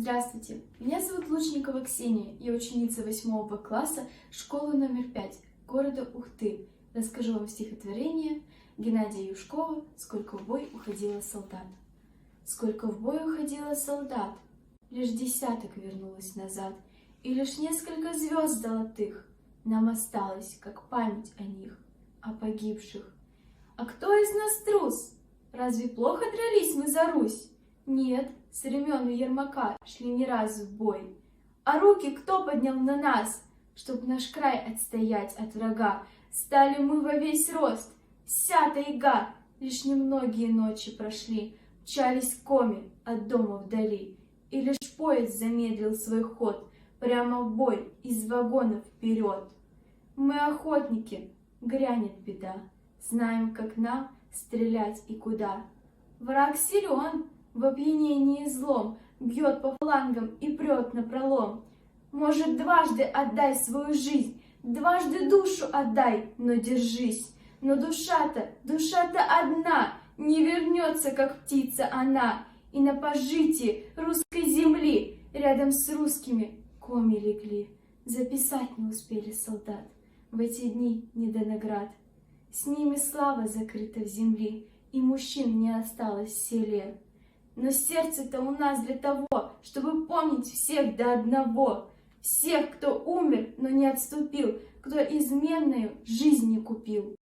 Здравствуйте, меня зовут Лучникова Ксения, я ученица 8 Б класса школы номер 5 города Ухты. Расскажу вам стихотворение Геннадия Юшкова «Сколько в бой уходило солдат». Сколько в бой уходило солдат, лишь десяток вернулось назад, и лишь несколько звезд золотых нам осталось, как память о них, о погибших. А кто из нас трус? Разве плохо дрались мы за Русь? Нет, с времен Ермака шли не раз в бой. А руки кто поднял на нас, чтоб наш край отстоять от врага? Стали мы во весь рост, вся тайга, лишь немногие ночи прошли, мчались коми от дома вдали, и лишь поезд замедлил свой ход прямо в бой из вагонов вперед. Мы охотники, грянет беда, знаем, как нам стрелять и куда. Враг силен, в опьянении злом, бьет по флангам и прет напролом. Может, дважды отдай свою жизнь, дважды душу отдай, но держись. Но душа-то одна, не вернется, как птица она, и на пожитии русской земли рядом с русскими коми легли. Записать не успели солдат, в эти дни не до наград. С ними слава закрыта в земли, и мужчин не осталось в селе. Но сердце-то у нас для того, чтобы помнить всех до одного. Всех, кто умер, но не отступил, кто изменною жизнь не купил.